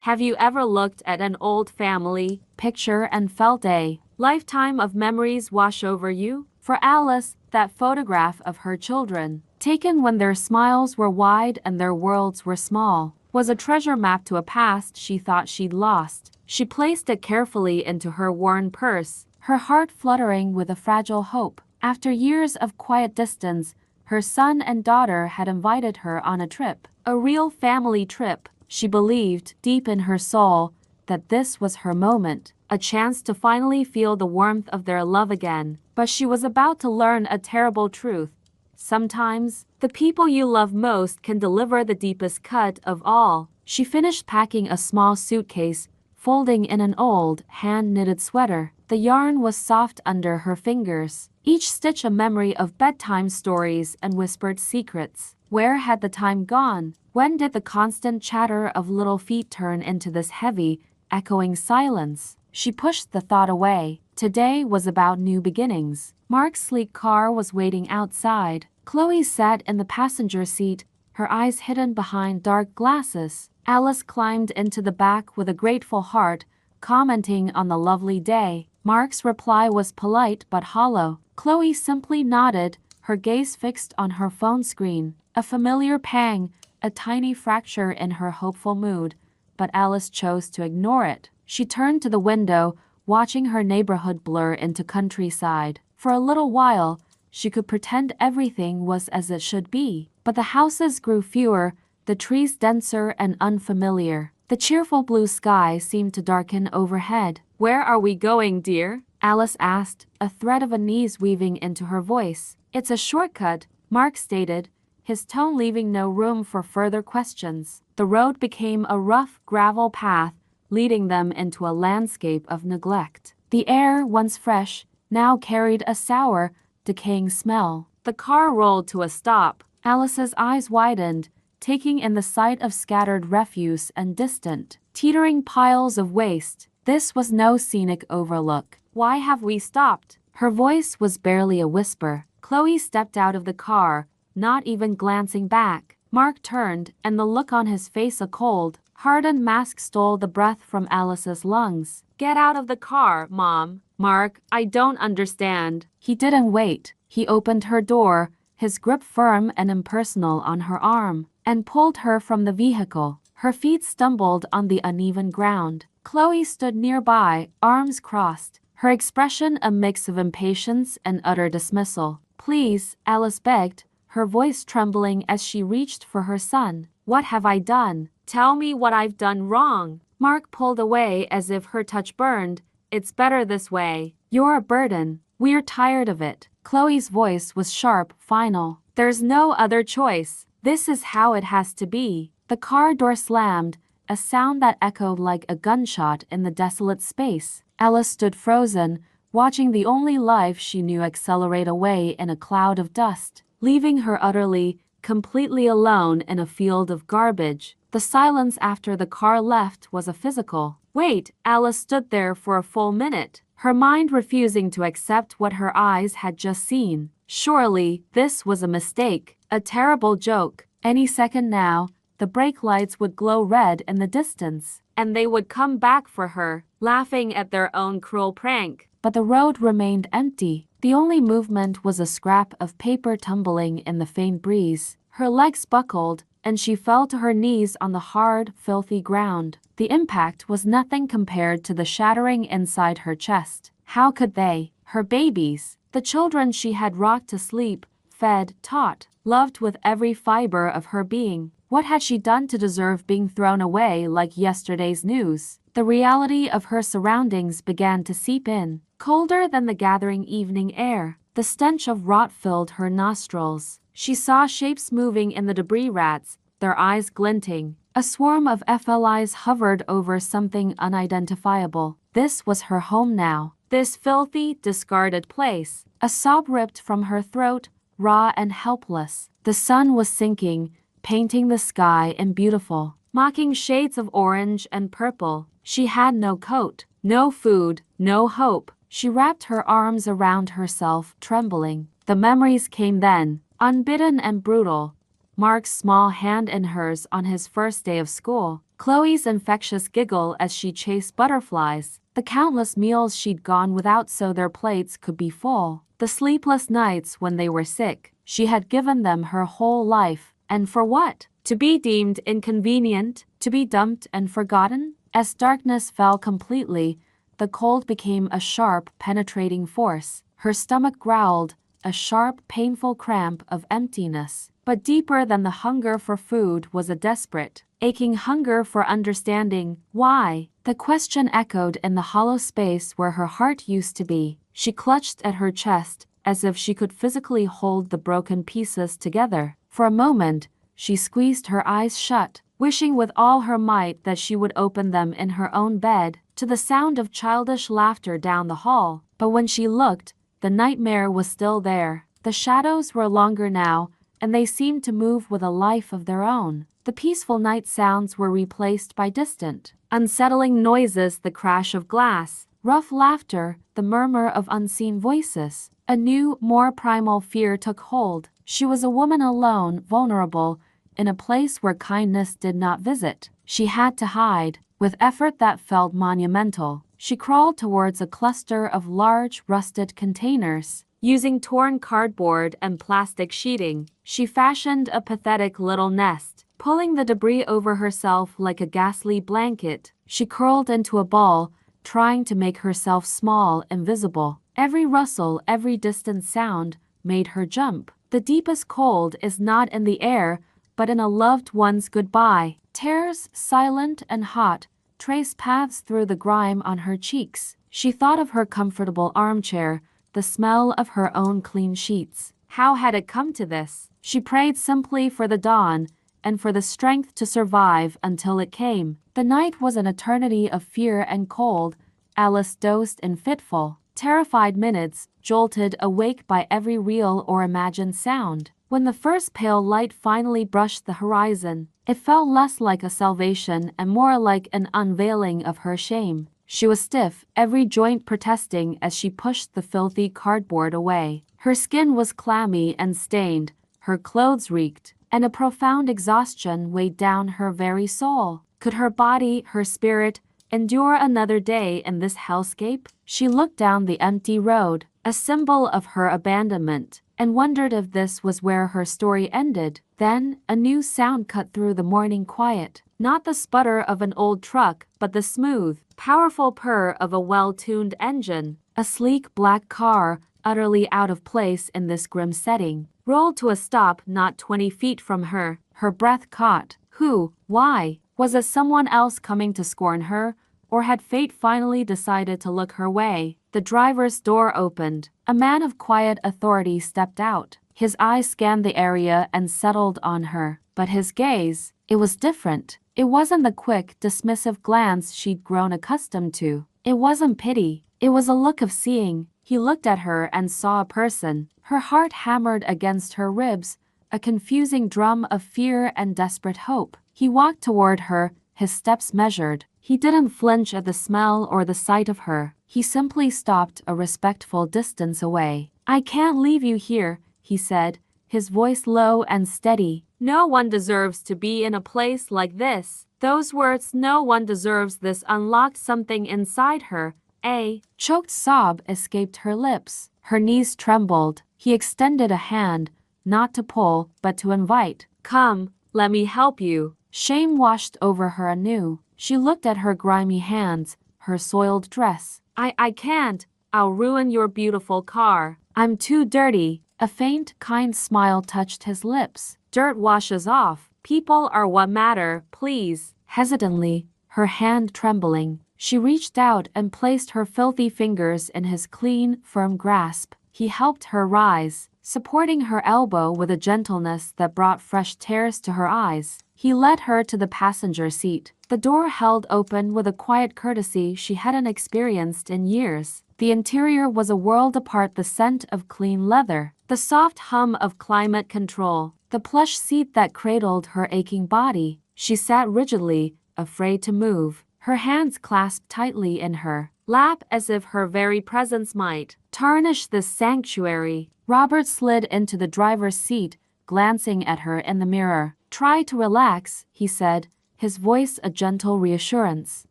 Have you ever looked at an old family picture and felt a lifetime of memories wash over you? For Alice, that photograph of her children, taken when their smiles were wide and their worlds were small, was a treasure map to a past she thought she'd lost. She placed it carefully into her worn purse, her heart fluttering with a fragile hope. After years of quiet distance, her son and daughter had invited her on a trip, a real family trip. She believed, deep in her soul, that this was her moment, a chance to finally feel the warmth of their love again. But she was about to learn a terrible truth. Sometimes, the people you love most can deliver the deepest cut of all. She finished packing a small suitcase, folding in an old, hand-knitted sweater. The yarn was soft under her fingers, each stitch a memory of bedtime stories and whispered secrets. Where had the time gone? When did the constant chatter of little feet turn into this heavy, echoing silence? She pushed the thought away. Today was about new beginnings. Mark's sleek car was waiting outside. Chloe sat in the passenger seat, her eyes hidden behind dark glasses. Alice climbed into the back with a grateful heart, commenting on the lovely day. Mark's reply was polite but hollow. Chloe simply nodded, her gaze fixed on her phone screen. A familiar pang, a tiny fracture in her hopeful mood, but Alice chose to ignore it. She turned to the window, watching her neighborhood blur into countryside. For a little while, she could pretend everything was as it should be. But the houses grew fewer, the trees denser and unfamiliar. The cheerful blue sky seemed to darken overhead. "Where are we going, dear?" Alice asked, a thread of unease weaving into her voice. "It's a shortcut," Mark stated, his tone leaving no room for further questions. The road became a rough gravel path, leading them into a landscape of neglect. The air, once fresh, now carried a sour, decaying smell. The car rolled to a stop. Alice's eyes widened, taking in the sight of scattered refuse and distant, teetering piles of waste. This was no scenic overlook. "Why have we stopped?" Her voice was barely a whisper. Chloe stepped out of the car, not even glancing back. Mark turned, and the look on his face a cold, hardened mask stole the breath from Alice's lungs. "Get out of the car, Mom." "Mark, I don't understand." He didn't wait. He opened her door, his grip firm and impersonal on her arm, and pulled her from the vehicle. Her feet stumbled on the uneven ground. Chloe stood nearby, arms crossed, her expression a mix of impatience and utter dismissal. "Please," Alice begged, her voice trembling as she reached for her son. "What have I done? Tell me what I've done wrong." Mark pulled away as if her touch burned. "It's better this way. You're a burden. We're tired of it." Chloe's voice was sharp, final. "There's no other choice. This is how it has to be." The car door slammed, a sound that echoed like a gunshot in the desolate space. Alice stood frozen, watching the only life she knew accelerate away in a cloud of dust, leaving her utterly, completely alone in a field of garbage. The silence after the car left was a physical. "Wait." Alice stood there for a full minute, her mind refusing to accept what her eyes had just seen. Surely, this was a mistake, a terrible joke. Any second now, the brake lights would glow red in the distance, and they would come back for her, laughing at their own cruel prank. But the road remained empty. The only movement was a scrap of paper tumbling in the faint breeze. Her legs buckled, and she fell to her knees on the hard, filthy ground. The impact was nothing compared to the shattering inside her chest. How could they, her babies, the children she had rocked to sleep, fed, taught, loved with every fiber of her being, what had she done to deserve being thrown away like yesterday's news? The reality of her surroundings began to seep in, colder than the gathering evening air. The stench of rot filled her nostrils. She saw shapes moving in the debris rats, their eyes glinting. A swarm of FLIs hovered over something unidentifiable. This was her home now. This filthy, discarded place. A sob ripped from her throat, raw and helpless. The sun was sinking, painting the sky in beautiful, mocking shades of orange and purple. She had no coat, no food, no hope. She wrapped her arms around herself, trembling. The memories came then, unbidden and brutal. Mark's small hand in hers on his first day of school, Chloe's infectious giggle as she chased butterflies, the countless meals she'd gone without so their plates could be full, the sleepless nights when they were sick. She had given them her whole life, and for what? To be deemed inconvenient, to be dumped and forgotten? As darkness fell completely, the cold became a sharp, penetrating force. Her stomach growled, a sharp, painful cramp of emptiness. But deeper than the hunger for food was a desperate, aching hunger for understanding. Why? The question echoed in the hollow space where her heart used to be. She clutched at her chest, as if she could physically hold the broken pieces together. For a moment, she squeezed her eyes shut, wishing with all her might that she would open them in her own bed, to the sound of childish laughter down the hall. But when she looked, the nightmare was still there. The shadows were longer now, and they seemed to move with a life of their own. The peaceful night sounds were replaced by distant, unsettling noises, the crash of glass, rough laughter, the murmur of unseen voices. A new, more primal fear took hold. She was a woman alone, vulnerable, in a place where kindness did not visit. She had to hide, with effort that felt monumental. She crawled towards a cluster of large, rusted containers. Using torn cardboard and plastic sheeting, she fashioned a pathetic little nest. Pulling the debris over herself like a ghastly blanket, she curled into a ball, trying to make herself small and visible. Every rustle, every distant sound made her jump. The deepest cold is not in the air, but in a loved one's goodbye. Tears, silent and hot, traced paths through the grime on her cheeks. She thought of her comfortable armchair, the smell of her own clean sheets. How had it come to this? She prayed simply for the dawn, and for the strength to survive until it came. The night was an eternity of fear and cold. Alice dozed in fitful, terrified minutes, jolted awake by every real or imagined sound. When the first pale light finally brushed the horizon, it felt less like a salvation and more like an unveiling of her shame. She was stiff, every joint protesting as she pushed the filthy cardboard away. Her skin was clammy and stained, her clothes reeked, and a profound exhaustion weighed down her very soul. Could her body, her spirit, endure another day in this hellscape? She looked down the empty road, a symbol of her abandonment, and wondered if this was where her story ended. Then, a new sound cut through the morning quiet. Not the sputter of an old truck, but the smooth, powerful purr of a well-tuned engine. A sleek black car, utterly out of place in this grim setting, rolled to a stop not 20 feet from her. Her breath caught. Who? Why? Was it someone else coming to scorn her? Or had fate finally decided to look her way? The driver's door opened. A man of quiet authority stepped out. His eyes scanned the area and settled on her. But his gaze, it was different. It wasn't the quick, dismissive glance she'd grown accustomed to. It wasn't pity. It was a look of seeing. He looked at her and saw a person. Her heart hammered against her ribs, a confusing drum of fear and desperate hope. He walked toward her, his steps measured. He didn't flinch at the smell or the sight of her. He simply stopped a respectful distance away. "I can't leave you here," he said, his voice low and steady. "No one deserves to be in a place like this." Those words, "no one deserves this," unlocked something inside her. A choked sob escaped her lips. Her knees trembled. He extended a hand, not to pull, but to invite. "Come, let me help you." Shame washed over her anew. She looked at her grimy hands, her soiled dress. I can't. I'll ruin your beautiful car. I'm too dirty." A faint, kind smile touched his lips. "Dirt washes off. People are what matter, please." Hesitantly, her hand trembling, she reached out and placed her filthy fingers in his clean, firm grasp. He helped her rise, supporting her elbow with a gentleness that brought fresh tears to her eyes. He led her to the passenger seat. The door held open with a quiet courtesy she hadn't experienced in years. The interior was a world apart, the scent of clean leather, the soft hum of climate control, the plush seat that cradled her aching body. She sat rigidly, afraid to move, her hands clasped tightly in her lap as if her very presence might tarnish this sanctuary. Robert slid into the driver's seat, glancing at her in the mirror. "Try to relax," he said, his voice a gentle reassurance.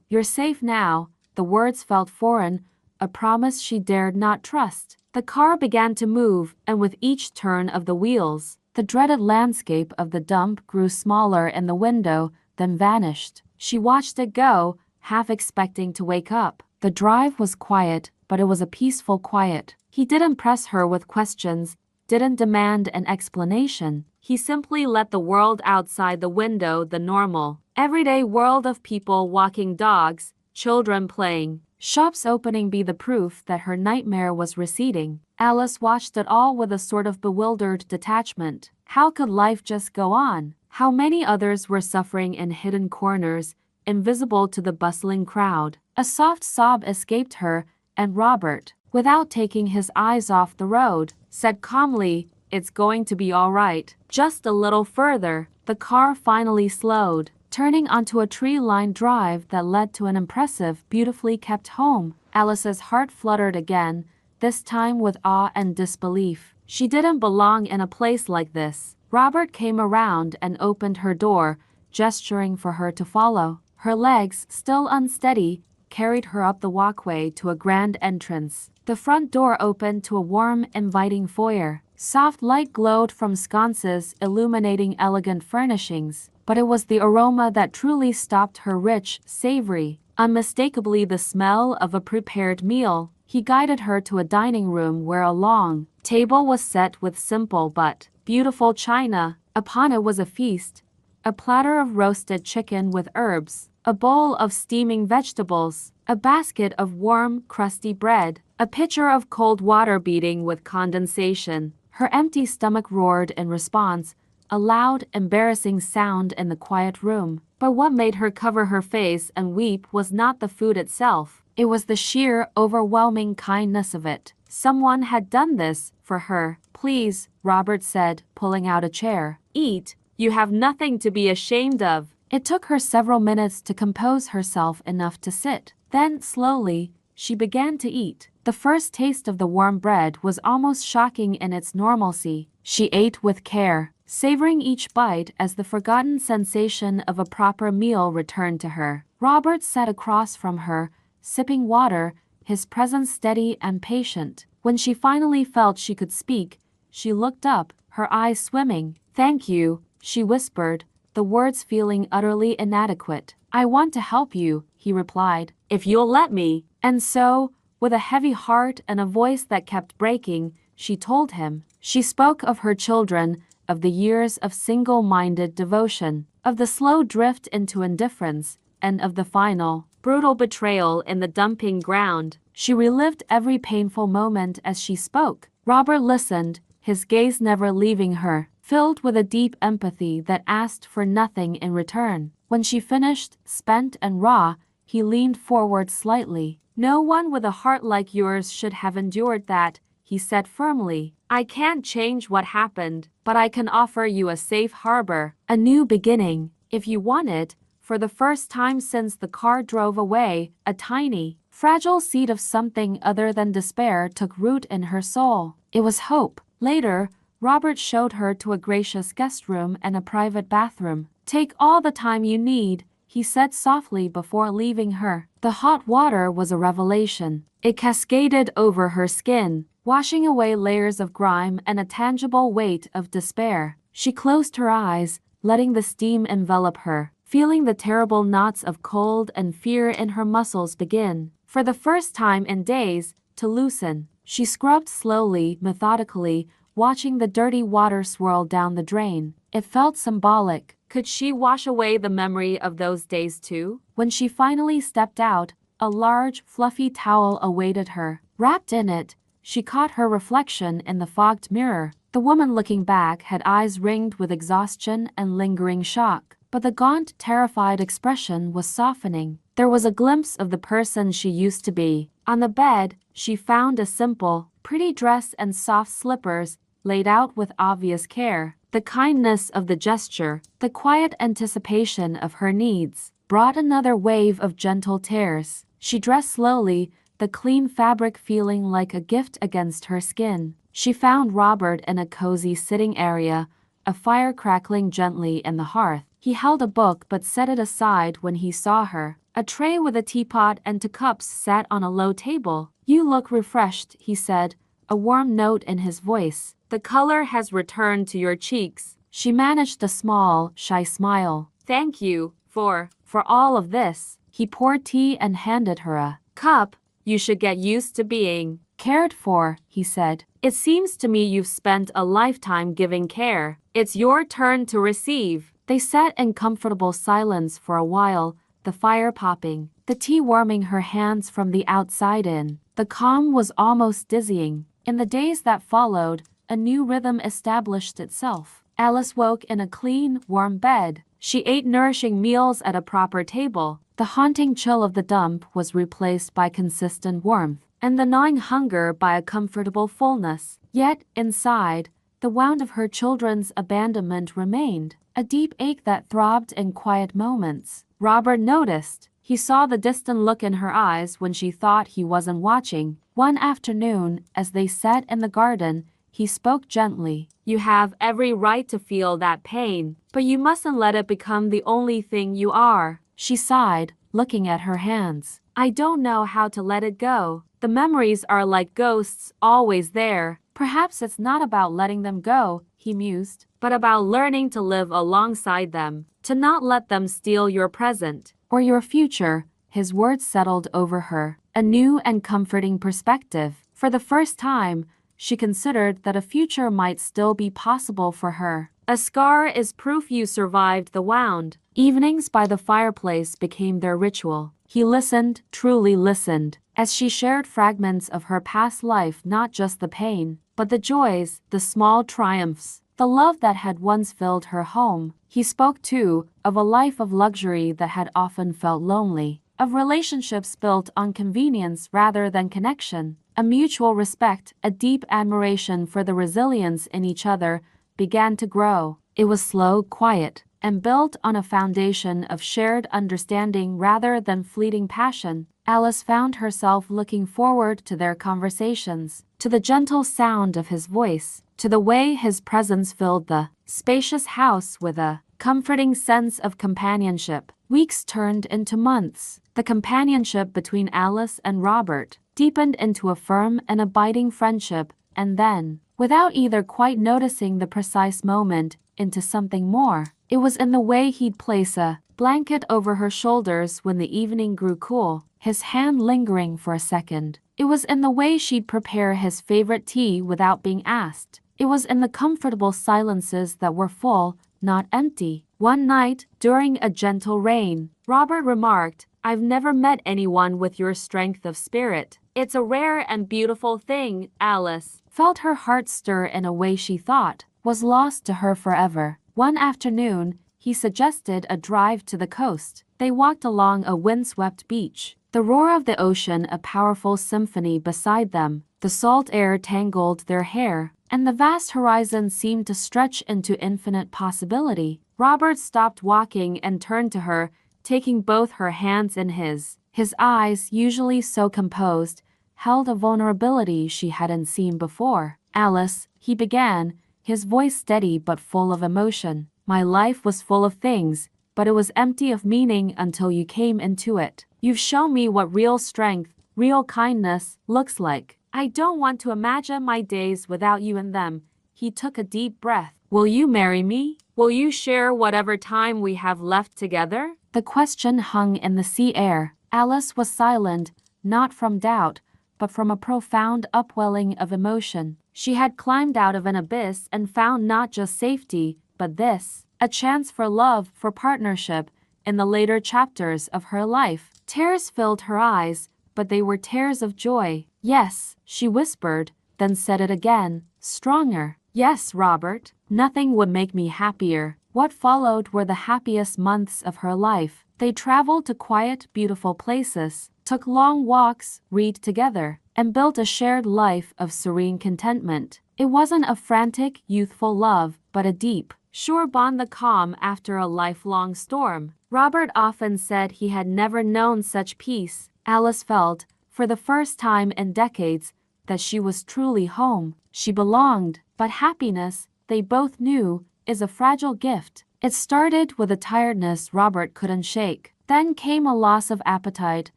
"You're safe now." The words felt foreign, a promise she dared not trust. The car began to move, and with each turn of the wheels, the dreaded landscape of the dump grew smaller in the window, then vanished. She watched it go, half expecting to wake up. The drive was quiet, but it was a peaceful quiet. He didn't press her with questions, didn't demand an explanation. He simply let the world outside the window, the normal, everyday world of people walking dogs, children playing, shops opening, be the proof that her nightmare was receding. Alice watched it all with a sort of bewildered detachment. How could life just go on? How many others were suffering in hidden corners, invisible to the bustling crowd? A soft sob escaped her, and Robert, without taking his eyes off the road, said calmly, "It's going to be all right." Just a little further, the car finally slowed, turning onto a tree-lined drive that led to an impressive, beautifully kept home. Alice's heart fluttered again, this time with awe and disbelief. She didn't belong in a place like this. Robert came around and opened her door, gesturing for her to follow. Her legs, still unsteady, carried her up the walkway to a grand entrance. The front door opened to a warm, inviting foyer. Soft light glowed from sconces illuminating elegant furnishings, but it was the aroma that truly stopped her, rich, savory, unmistakably the smell of a prepared meal. He guided her to a dining room where a long table was set with simple but beautiful china. Upon it was a feast, a platter of roasted chicken with herbs, a bowl of steaming vegetables, a basket of warm, crusty bread, a pitcher of cold water beating with condensation. Her empty stomach roared in response, a loud, embarrassing sound in the quiet room. But what made her cover her face and weep was not the food itself. It was the sheer, overwhelming kindness of it. Someone had done this for her. "Please," Robert said, pulling out a chair. "Eat. You have nothing to be ashamed of." It took her several minutes to compose herself enough to sit. Then, slowly, she began to eat. The first taste of the warm bread was almost shocking in its normalcy. She ate with care, savoring each bite as the forgotten sensation of a proper meal returned to her. Robert sat across from her, sipping water, his presence steady and patient. When she finally felt she could speak, she looked up, her eyes swimming. "Thank you," she whispered, the words feeling utterly inadequate. "I want to help you," he replied, "if you'll let me." And so, with a heavy heart and a voice that kept breaking, she told him. She spoke of her children, of the years of single-minded devotion, of the slow drift into indifference, and of the final, brutal betrayal in the dumping ground. She relived every painful moment as she spoke. Robert listened, his gaze never leaving her, filled with a deep empathy that asked for nothing in return. When she finished, spent and raw, he leaned forward slightly. "No one with a heart like yours should have endured that," he said firmly. "I can't change what happened, but I can offer you a safe harbor, a new beginning, if you want it." For the first time since the car drove away, a tiny, fragile seed of something other than despair took root in her soul. It was hope. Later, Robert showed her to a gracious guest room and a private bathroom. "Take all the time you need," he said softly before leaving her. The hot water was a revelation. It cascaded over her skin, washing away layers of grime and a tangible weight of despair. She closed her eyes, letting the steam envelop her, feeling the terrible knots of cold and fear in her muscles begin, for the first time in days, to loosen. She scrubbed slowly, methodically, watching the dirty water swirl down the drain. It felt symbolic. Could she wash away the memory of those days too? When she finally stepped out, a large, fluffy towel awaited her. Wrapped in it, she caught her reflection in the fogged mirror. The woman looking back had eyes ringed with exhaustion and lingering shock, but the gaunt, terrified expression was softening. There was a glimpse of the person she used to be. On the bed, she found a simple, pretty dress and soft slippers, laid out with obvious care. The kindness of the gesture, the quiet anticipation of her needs, brought another wave of gentle tears. She dressed slowly, the clean fabric feeling like a gift against her skin. She found Robert in a cozy sitting area, a fire crackling gently in the hearth. He held a book but set it aside when he saw her. A tray with a teapot and 2 cups sat on a low table. "You look refreshed," he said, a warm note in his voice. "The color has returned to your cheeks." She managed a small, shy smile. "Thank you for all of this." He poured tea and handed her a cup. "You should get used to being cared for," he said. "It seems to me you've spent a lifetime giving care. It's your turn to receive." They sat in comfortable silence for a while, the fire popping, the tea warming her hands from the outside in. The calm was almost dizzying. In the days that followed, a new rhythm established itself. Alice woke in a clean, warm bed. She ate nourishing meals at a proper table. The haunting chill of the dump was replaced by consistent warmth, and the gnawing hunger by a comfortable fullness. Yet, inside, the wound of her children's abandonment remained, a deep ache that throbbed in quiet moments. Robert noticed. He saw the distant look in her eyes when she thought he wasn't watching. One afternoon, as they sat in the garden, he spoke gently. "You have every right to feel that pain, but you mustn't let it become the only thing you are." She sighed, looking at her hands. "I don't know how to let it go. The memories are like ghosts, always there." "Perhaps it's not about letting them go," he mused, "but about learning to live alongside them, to not let them steal your present or your future." His words settled over her, a new and comforting perspective. For the first time, she considered that a future might still be possible for her. "A scar is proof you survived the wound." Evenings by the fireplace became their ritual. He listened, truly listened, as she shared fragments of her past life, not just the pain, but the joys, the small triumphs, the love that had once filled her home. He spoke, too, of a life of luxury that had often felt lonely, of relationships built on convenience rather than connection. A mutual respect, a deep admiration for the resilience in each other began to grow. It was slow, quiet, and built on a foundation of shared understanding rather than fleeting passion. Alice found herself looking forward to their conversations, to the gentle sound of his voice, to the way his presence filled the spacious house with a comforting sense of companionship. Weeks turned into months. The companionship between Alice and Robert deepened into a firm and abiding friendship, and then, without either quite noticing the precise moment, into something more. It was in the way he'd place a blanket over her shoulders when the evening grew cool, his hand lingering for a second. It was in the way she'd prepare his favorite tea without being asked. It was in the comfortable silences that were full, not empty. One night, during a gentle rain, Robert remarked, "I've never met anyone with your strength of spirit." "It's a rare and beautiful thing," Alice felt her heart stir in a way she thought was lost to her forever. One afternoon, he suggested a drive to the coast. They walked along a windswept beach, the roar of the ocean a powerful symphony beside them. The salt air tangled their hair, and the vast horizon seemed to stretch into infinite possibility. Robert stopped walking and turned to her, taking both her hands in his. His eyes, usually so composed, held a vulnerability she hadn't seen before. "Alice," he began, his voice steady but full of emotion. "My life was full of things, but it was empty of meaning until you came into it. You've shown me what real strength, real kindness, looks like. I don't want to imagine my days without you in them." He took a deep breath. "Will you marry me? Will you share whatever time we have left together?" The question hung in the sea air. Alice was silent, not from doubt, but from a profound upwelling of emotion. She had climbed out of an abyss and found not just safety, but this, a chance for love, for partnership, in the later chapters of her life. Tears filled her eyes, but they were tears of joy. "Yes," she whispered, then said it again, stronger. "Yes, Robert. Nothing would make me happier." What followed were the happiest months of her life. They traveled to quiet, beautiful places, took long walks, read together, and built a shared life of serene contentment. It wasn't a frantic, youthful love, but a deep, sure bond, the calm after a lifelong storm. Robert often said he had never known such peace. Alice felt, for the first time in decades, that she was truly home. She belonged, but happiness, they both knew, is a fragile gift. It started with a tiredness Robert couldn't shake. Then came a loss of appetite,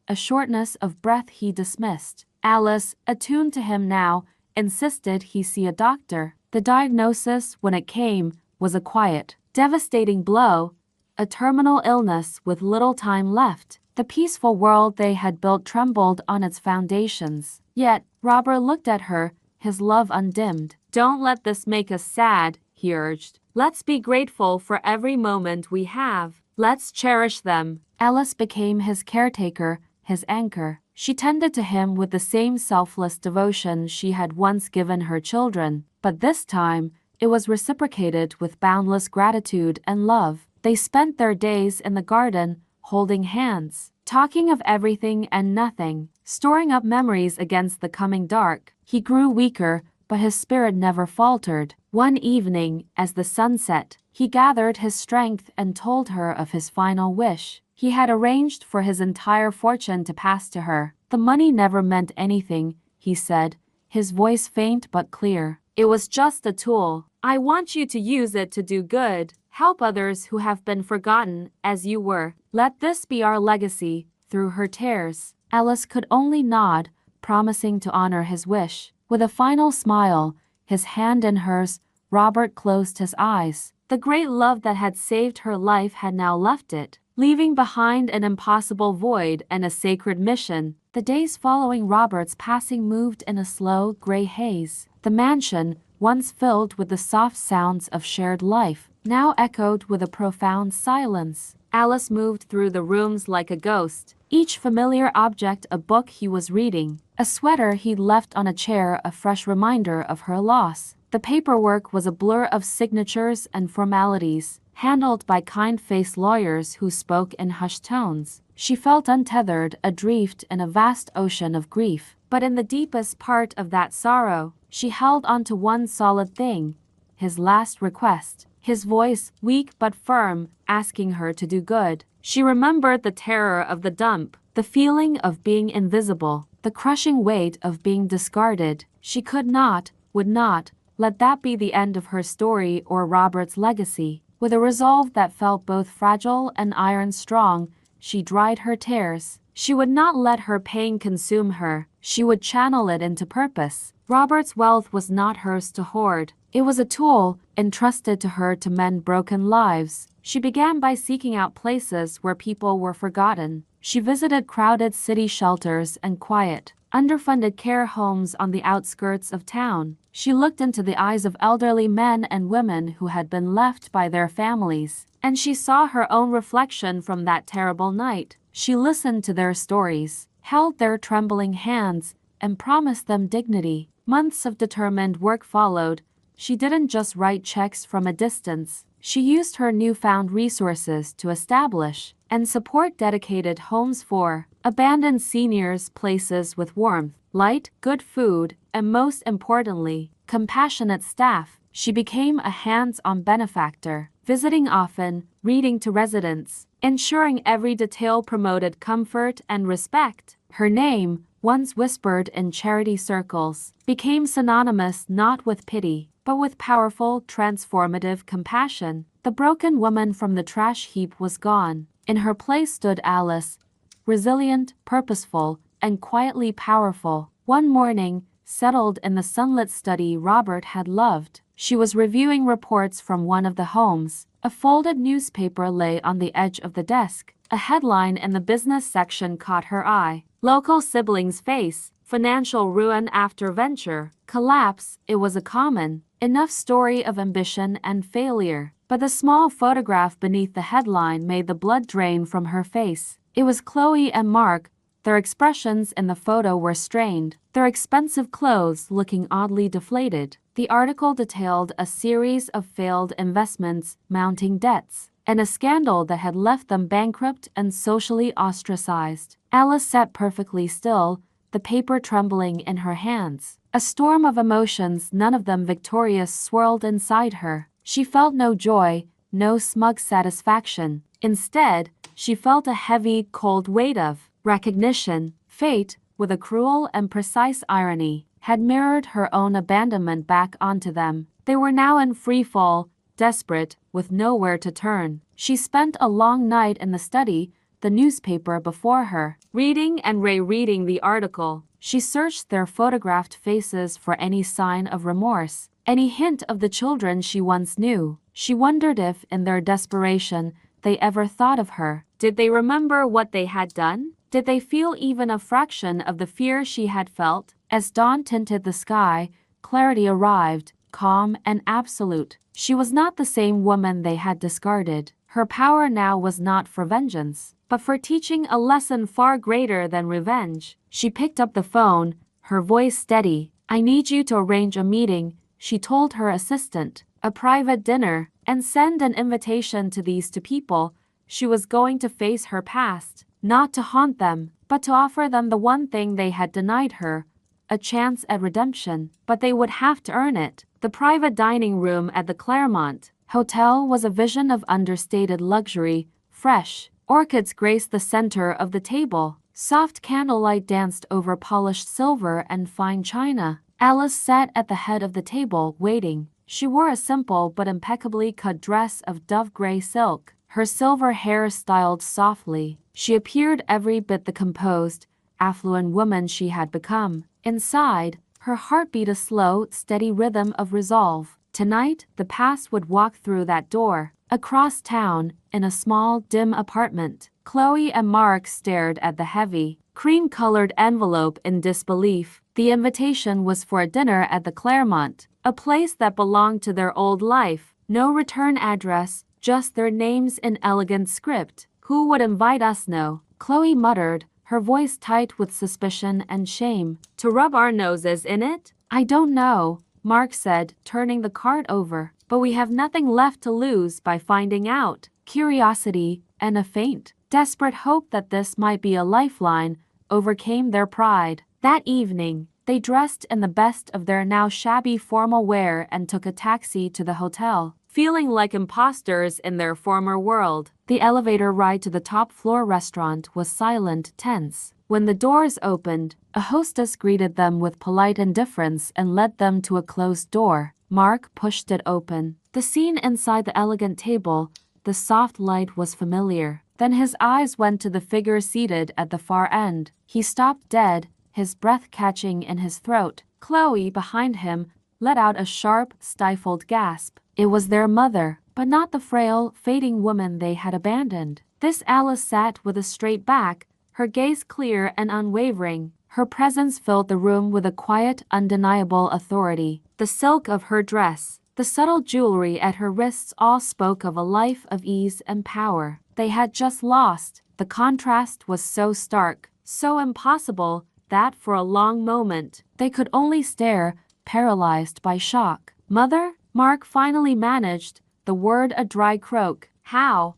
a shortness of breath he dismissed. Alice, attuned to him now, insisted he see a doctor. The diagnosis, when it came, was a quiet, devastating blow, a terminal illness with little time left. The peaceful world they had built trembled on its foundations. Yet, Robert looked at her, his love undimmed. "Don't let this make us sad," he urged. "Let's be grateful for every moment we have. Let's cherish them." Alice became his caretaker, his anchor. She tended to him with the same selfless devotion she had once given her children. But this time, it was reciprocated with boundless gratitude and love. They spent their days in the garden, holding hands, talking of everything and nothing, storing up memories against the coming dark. He grew weaker, but his spirit never faltered. One evening, as the sun set, he gathered his strength and told her of his final wish. He had arranged for his entire fortune to pass to her. The money never meant anything, he said, his voice faint but clear. "It was just a tool. I want you to use it to do good, help others who have been forgotten, as you were. Let this be our legacy." Through her tears, Alice could only nod, promising to honor his wish. With a final smile, his hand in hers, Robert closed his eyes. The great love that had saved her life had now left it, leaving behind an impossible void and a sacred mission. The days following Robert's passing moved in a slow, gray haze. The mansion, once filled with the soft sounds of shared life, now echoed with a profound silence. Alice moved through the rooms like a ghost, each familiar object a book he was reading, a sweater he'd left on a chair a fresh reminder of her loss. The paperwork was a blur of signatures and formalities, handled by kind-faced lawyers who spoke in hushed tones. She felt untethered, adrift in a vast ocean of grief. But in the deepest part of that sorrow, she held on to one solid thing, his last request. His voice, weak but firm, asking her to do good. She remembered the terror of the dump, the feeling of being invisible, the crushing weight of being discarded. She could not, would not, let that be the end of her story or Robert's legacy. With a resolve that felt both fragile and iron-strong, she dried her tears. She would not let her pain consume her. She would channel it into purpose. Robert's wealth was not hers to hoard. It was a tool entrusted to her to mend broken lives. She began by seeking out places where people were forgotten. She visited crowded city shelters and quiet, underfunded care homes on the outskirts of town. She looked into the eyes of elderly men and women who had been left by their families, and she saw her own reflection from that terrible night. She listened to their stories, held their trembling hands, and promised them dignity. Months of determined work followed. She didn't just write checks from a distance. She used her newfound resources to establish and support dedicated homes for abandoned seniors, places with warmth, light, good food, and most importantly, compassionate staff. She became a hands-on benefactor, visiting often, reading to residents, ensuring every detail promoted comfort and respect. Her name, once whispered in charity circles, became synonymous not with pity, but with powerful, transformative compassion. The broken woman from the trash heap was gone. In her place stood Alice, resilient, purposeful, and quietly powerful. One morning, settled in the sunlit study Robert had loved, she was reviewing reports from one of the homes. A folded newspaper lay on the edge of the desk. A headline in the business section caught her eye. "Local siblings face financial ruin after venture collapse." It was a common enough story of ambition and failure, but the small photograph beneath the headline made the blood drain from her face. It was Chloe and Mark. Their expressions in the photo were strained, their expensive clothes looking oddly deflated. The article detailed a series of failed investments, mounting debts, and a scandal that had left them bankrupt and socially ostracized. Alice sat perfectly still, the paper trembling in her hands. A storm of emotions, none of them victorious, swirled inside her. She felt no joy, no smug satisfaction. Instead, she felt a heavy, cold weight of recognition. Fate, with a cruel and precise irony, had mirrored her own abandonment back onto them. They were now in free fall, desperate, with nowhere to turn. She spent a long night in the study, the newspaper before her, reading and rereading the article. She searched their photographed faces for any sign of remorse, any hint of the children she once knew. She wondered if, in their desperation, they ever thought of her. Did they remember what they had done? Did they feel even a fraction of the fear she had felt? As dawn tinted the sky, clarity arrived, calm and absolute. She was not the same woman they had discarded. Her power now was not for vengeance, but for teaching a lesson far greater than revenge. She picked up the phone, her voice steady. "I need you to arrange a meeting," she told her assistant, "a private dinner, and send an invitation to these two people." She was going to face her past, not to haunt them, but to offer them the one thing they had denied her, a chance at redemption. But they would have to earn it. The private dining room at the Claremont Hotel was a vision of understated luxury. Fresh orchids graced the center of the table. Soft candlelight danced over polished silver and fine china. Alice sat at the head of the table, waiting. She wore a simple but impeccably cut dress of dove-gray silk, her silver hair styled softly. She appeared every bit the composed, affluent woman she had become. Inside, her heart beat a slow, steady rhythm of resolve. Tonight, the past would walk through that door. Across town, in a small, dim apartment, Chloe and Mark stared at the heavy, cream-colored envelope in disbelief. The invitation was for a dinner at the Claremont, a place that belonged to their old life. No return address, just their names in elegant script. "Who would invite us now?" Chloe muttered, her voice tight with suspicion and shame. "To rub our noses in it?" "I don't know," Mark said, turning the card over. "But we have nothing left to lose by finding out." Curiosity and a faint, desperate hope that this might be a lifeline overcame their pride. That evening, they dressed in the best of their now shabby formal wear and took a taxi to the hotel, feeling like imposters in their former world. The elevator ride to the top-floor restaurant was silent, tense. When the doors opened, a hostess greeted them with polite indifference and led them to a closed door. Mark pushed it open. The scene inside the elegant table, the soft light was familiar. Then his eyes went to the figure seated at the far end. He stopped dead, his breath catching in his throat. Chloe, behind him, let out a sharp, stifled gasp. It was their mother, but not the frail, fading woman they had abandoned. This Alice sat with a straight back, her gaze clear and unwavering. Her presence filled the room with a quiet, undeniable authority. The silk of her dress, the subtle jewelry at her wrists all spoke of a life of ease and power they had just lost. The contrast was so stark, so impossible, that for a long moment, they could only stare, paralyzed by shock. "Mother?" Mark finally managed, the word a dry croak. How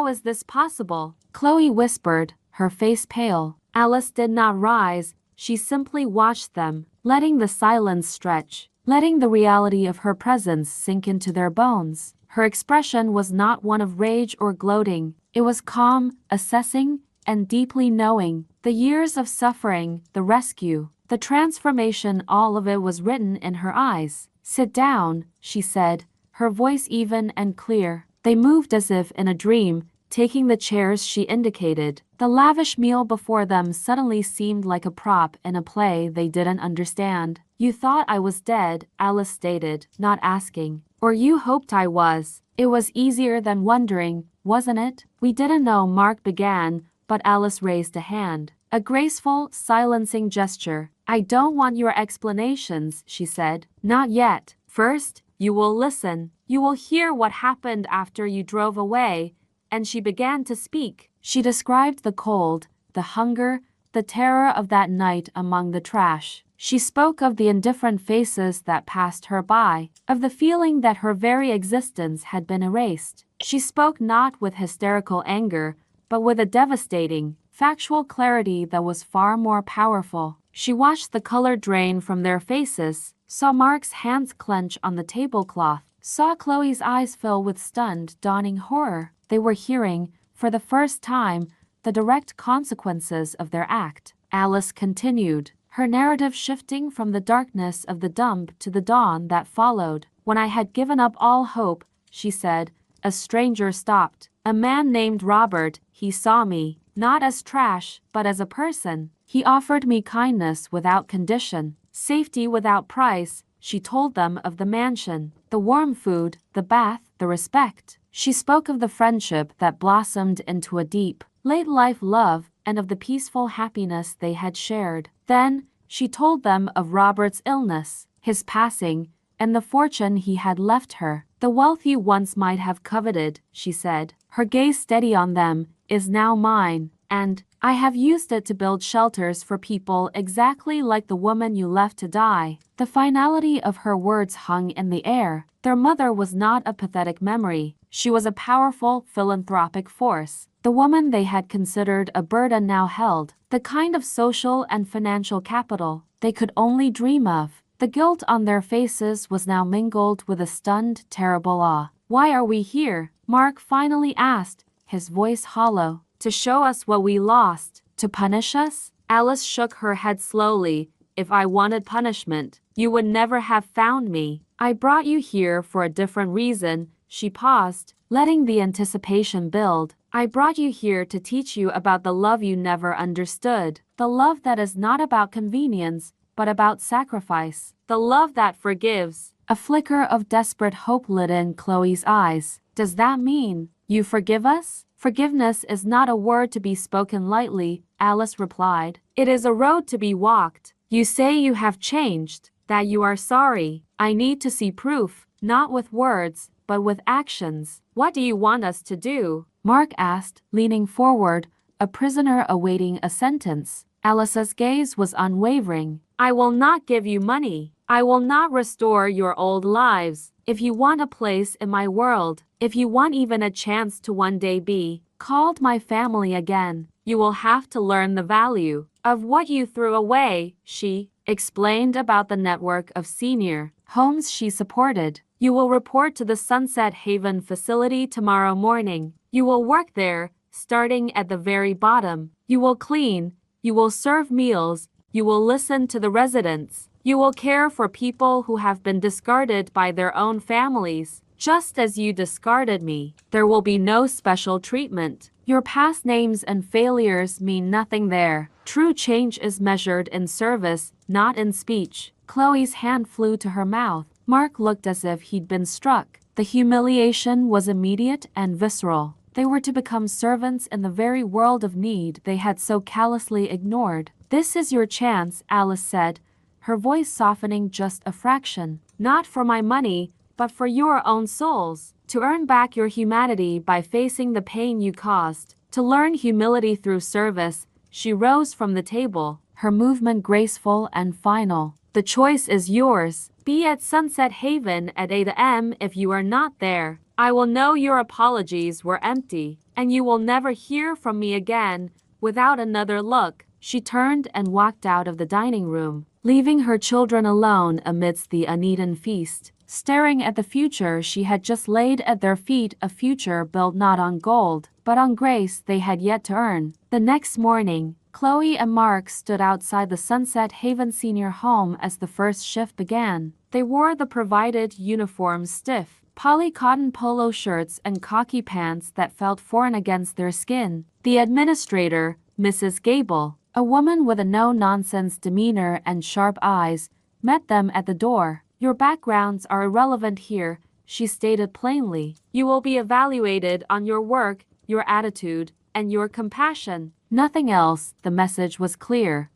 is this possible?" Chloe whispered, her face pale. Alice did not rise, she simply watched them, letting the silence stretch, letting the reality of her presence sink into their bones. Her expression was not one of rage or gloating, it was calm, assessing, and deeply knowing. The years of suffering, the rescue, the transformation, all of it was written in her eyes. "Sit down," she said, her voice even and clear. They moved as if in a dream, taking the chairs she indicated. The lavish meal before them suddenly seemed like a prop in a play they didn't understand. "You thought I was dead," Alice stated, not asking. "Or you hoped I was. It was easier than wondering, wasn't it?" "We didn't know," Mark began, but Alice raised a hand. A graceful, silencing gesture. "I don't want your explanations," she said. "Not yet. First, you will listen. You will hear what happened after you drove away." And she began to speak. She described the cold, the hunger, the terror of that night among the trash. She spoke of the indifferent faces that passed her by, of the feeling that her very existence had been erased. She spoke not with hysterical anger, but with a devastating, factual clarity that was far more powerful. She watched the color drain from their faces, saw Mark's hands clench on the tablecloth, saw Chloe's eyes fill with stunned, dawning horror. They were hearing, for the first time, the direct consequences of their act. Alice continued, her narrative shifting from the darkness of the dump to the dawn that followed. "When I had given up all hope, she said. A stranger stopped. A man named Robert. He saw me, not as trash, but as a person. He offered me kindness without condition, safety without price. She told them of the mansion, the warm food, the bath, the respect. She spoke of the friendship that blossomed into a deep, late-life love and of the peaceful happiness they had shared. Then, she told them of Robert's illness, his passing, and the fortune he had left her. The wealth you once might have coveted, she said, her gaze steady on them, is now mine, and I have used it to build shelters for people exactly like the woman you left to die. The finality of her words hung in the air. Their mother was not a pathetic memory. She was a powerful, philanthropic force. The woman they had considered a burden now held the kind of social and financial capital they could only dream of. The guilt on their faces was now mingled with a stunned, terrible awe. "Why are we here?" Mark finally asked, his voice hollow. "To show us what we lost. To punish us?" Alice shook her head slowly. "If I wanted punishment, you would never have found me. I brought you here for a different reason." She paused, letting the anticipation build. "I brought you here to teach you about the love you never understood. The love that is not about convenience, but about sacrifice. The love that forgives." A flicker of desperate hope lit in Chloe's eyes. "Does that mean you forgive us?" "Forgiveness is not a word to be spoken lightly," Alice replied. "It is a road to be walked. You say you have changed, that you are sorry. I need to see proof, not with words, but with actions." "What do you want us to do?" Mark asked, leaning forward, a prisoner awaiting a sentence. Alice's gaze was unwavering. "I will not give you money. I will not restore your old lives. If you want a place in my world, if you want even a chance to one day be called my family again, you will have to learn the value of what you threw away." She explained about the network of senior homes she supported. "You will report to the Sunset Haven facility tomorrow morning. You will work there, starting at the very bottom. You will clean. You will serve meals. You will listen to the residents. You will care for people who have been discarded by their own families, just as you discarded me. There will be no special treatment. Your past names and failures mean nothing there. True change is measured in service, not in speech." Chloe's hand flew to her mouth. Mark looked as if he'd been struck. The humiliation was immediate and visceral. They were to become servants in the very world of need they had so callously ignored. "This is your chance," Alice said, her voice softening just a fraction. "Not for my money, but for your own souls. To earn back your humanity by facing the pain you caused. To learn humility through service." She rose from the table, her movement graceful and final. "The choice is yours. Be at Sunset Haven at 8 a.m. If you are not there, I will know your apologies were empty, and you will never hear from me again." Without another look, she turned and walked out of the dining room, leaving her children alone amidst the uneaten feast, staring at the future she had just laid at their feet, a future built not on gold, but on grace they had yet to earn. The next morning, Chloe and Mark stood outside the Sunset Haven senior home as the first shift began. They wore the provided uniforms, stiff, poly-cotton polo shirts and khaki pants that felt foreign against their skin. The administrator, Mrs. Gable, a woman with a no-nonsense demeanor and sharp eyes, met them at the door. "Your backgrounds are irrelevant here," she stated plainly. "You will be evaluated on your work, your attitude, and your compassion. Nothing else." The message was clear.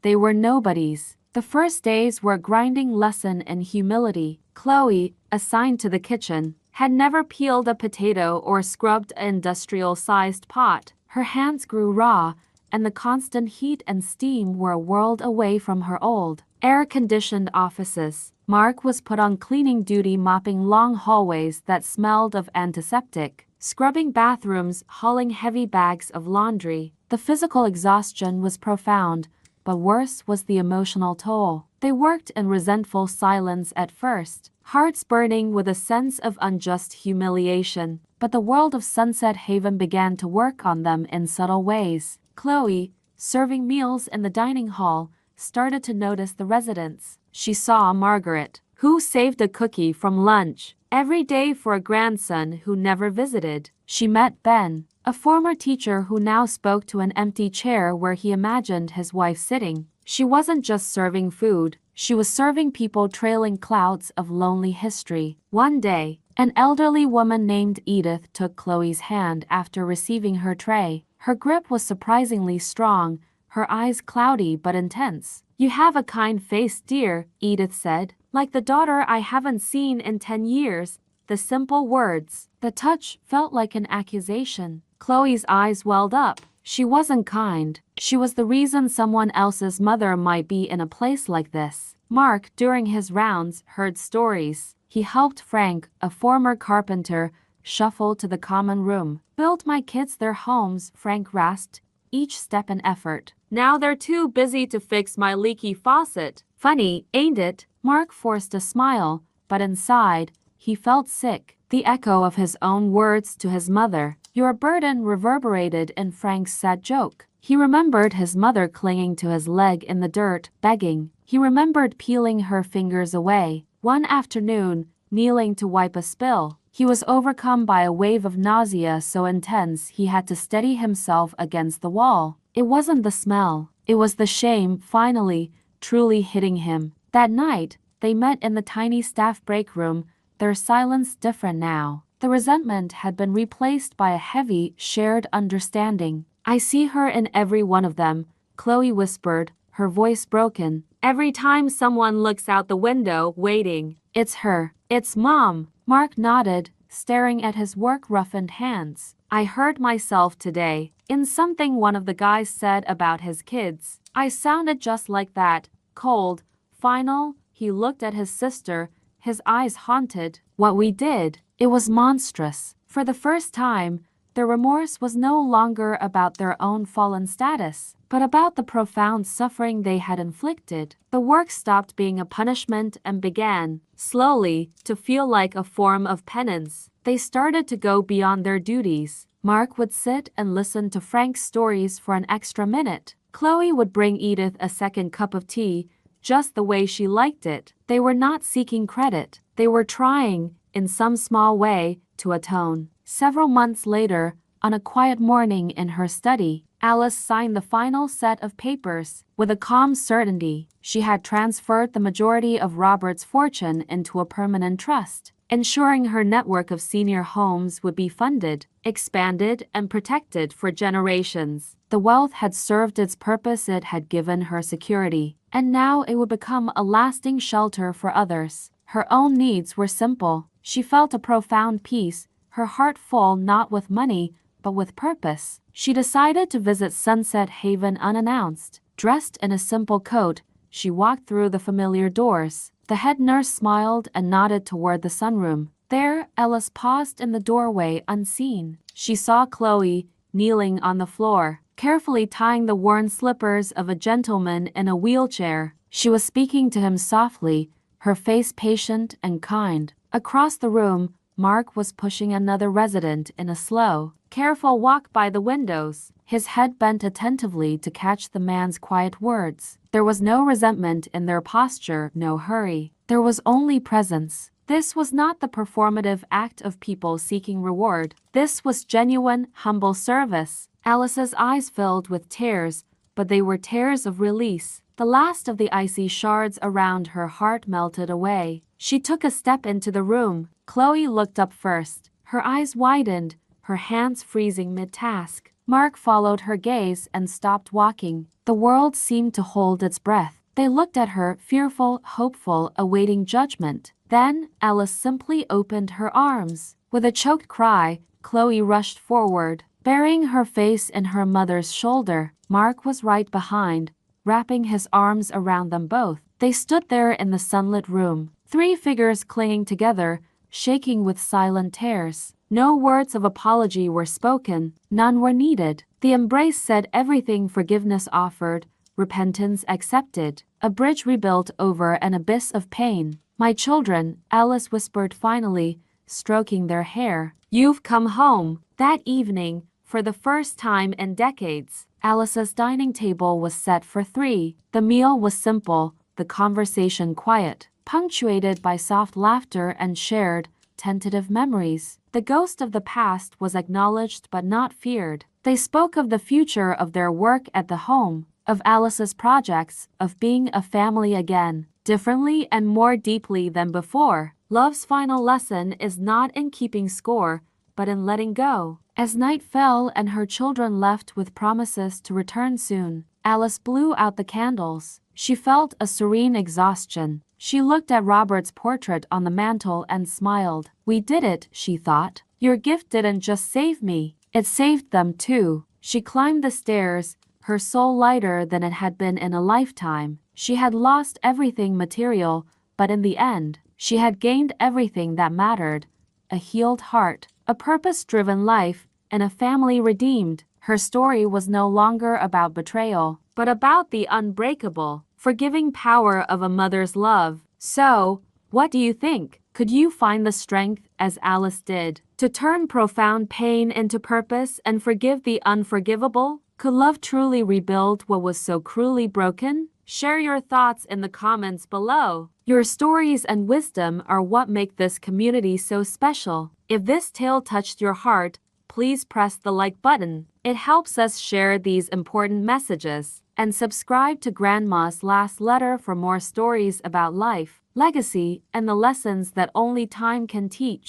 They were nobodies. The first days were a grinding lesson in humility. Chloe, assigned to the kitchen, had never peeled a potato or scrubbed an industrial-sized pot. Her hands grew raw, and the constant heat and steam were a world away from her old, air-conditioned offices. Mark was put on cleaning duty, mopping long hallways that smelled of antiseptic, scrubbing bathrooms, hauling heavy bags of laundry. The physical exhaustion was profound, but worse was the emotional toll. They worked in resentful silence at first, hearts burning with a sense of unjust humiliation. But the world of Sunset Haven began to work on them in subtle ways. Chloe, serving meals in the dining hall, started to notice the residents. She saw Margaret, who saved a cookie from lunch, every day for a grandson who never visited. She met Ben, a former teacher who now spoke to an empty chair where he imagined his wife sitting. She wasn't just serving food, she was serving people trailing clouds of lonely history. One day, an elderly woman named Edith took Chloe's hand after receiving her tray. Her grip was surprisingly strong, her eyes cloudy but intense. "You have a kind face, dear," Edith said, "like the daughter I haven't seen in 10 years. The simple words, the touch felt like an accusation. Chloe's eyes welled up. She wasn't kind. She was the reason someone else's mother might be in a place like this. Mark, during his rounds, heard stories. He helped Frank, a former carpenter, shuffle to the common room. "Built my kids their homes," Frank rasped, each step an effort. "Now they're too busy to fix my leaky faucet." Funny, ain't it? Mark forced a smile, but inside, he felt sick. The echo of his own words to his mother. Your burden reverberated in Frank's sad joke. He remembered his mother clinging to his leg in the dirt, begging. He remembered peeling her fingers away. One afternoon, kneeling to wipe a spill, he was overcome by a wave of nausea so intense he had to steady himself against the wall. It wasn't the smell. It was the shame finally, truly hitting him. That night, they met in the tiny staff break room, their silence different now. The resentment had been replaced by a heavy, shared understanding. "I see her in every one of them," Chloe whispered, her voice broken. "Every time someone looks out the window, waiting. It's her. It's Mom." Mark nodded, staring at his work-roughened hands. "I heard myself today, in something one of the guys said about his kids. I sounded just like that, cold, final." He looked at his sister, his eyes haunted. "What we did, it was monstrous." For the first time, their remorse was no longer about their own fallen status, but about the profound suffering they had inflicted. The work stopped being a punishment and began, slowly, to feel like a form of penance. They started to go beyond their duties. Mark would sit and listen to Frank's stories for an extra minute. Chloe would bring Edith a second cup of tea, just the way she liked it. They were not seeking credit. They were trying, in some small way, to atone. Several months later, on a quiet morning in her study, Alice signed the final set of papers. With a calm certainty, she had transferred the majority of Robert's fortune into a permanent trust, ensuring her network of senior homes would be funded, expanded, and protected for generations. The wealth had served its purpose. It had given her security, and now it would become a lasting shelter for others. Her own needs were simple. She felt a profound peace, her heart full not with money, but with purpose. She decided to visit Sunset Haven unannounced. Dressed in a simple coat, she walked through the familiar doors. The head nurse smiled and nodded toward the sunroom. There, Alice paused in the doorway unseen. She saw Chloe, kneeling on the floor, carefully tying the worn slippers of a gentleman in a wheelchair. She was speaking to him softly, her face patient and kind. Across the room, Mark was pushing another resident in a slow, careful walk by the windows, his head bent attentively to catch the man's quiet words. There was no resentment in their posture, no hurry. There was only presence. This was not the performative act of people seeking reward. This was genuine, humble service. Alice's eyes filled with tears, but they were tears of release. The last of the icy shards around her heart melted away. She took a step into the room. Chloe looked up first. Her eyes widened, her hands freezing mid-task. Mark followed her gaze and stopped walking. The world seemed to hold its breath. They looked at her, fearful, hopeful, awaiting judgment. Then, Alice simply opened her arms. With a choked cry, Chloe rushed forward, burying her face in her mother's shoulder. Mark was right behind, wrapping his arms around them both. They stood there in the sunlit room, three figures clinging together, shaking with silent tears. No words of apology were spoken, none were needed. The embrace said everything: forgiveness offered, repentance accepted, a bridge rebuilt over an abyss of pain. "My children," Alice whispered finally, stroking their hair. "You've come home." That evening, for the first time in decades, Alice's dining table was set for three. The meal was simple, the conversation quiet, punctuated by soft laughter and shared, tentative memories. The ghost of the past was acknowledged but not feared. They spoke of the future of their work at the home, of Alice's projects, of being a family again, differently and more deeply than before. Love's final lesson is not in keeping score, but in letting go. As night fell and her children left with promises to return soon, Alice blew out the candles. She felt a serene exhaustion. She looked at Robert's portrait on the mantel and smiled. "We did it," she thought. "Your gift didn't just save me, it saved them too." She climbed the stairs, her soul lighter than it had been in a lifetime. She had lost everything material, but in the end, she had gained everything that mattered: a healed heart, a purpose-driven life, and a family redeemed. Her story was no longer about betrayal, but about the unbreakable, forgiving power of a mother's love. So, what do you think? Could you find the strength, as Alice did, to turn profound pain into purpose and forgive the unforgivable? Could love truly rebuild what was so cruelly broken? Share your thoughts in the comments below. Your stories and wisdom are what make this community so special. If this tale touched your heart, please press the like button. It helps us share these important messages. And subscribe to Grandma's Last Letter for more stories about life, legacy, and the lessons that only time can teach.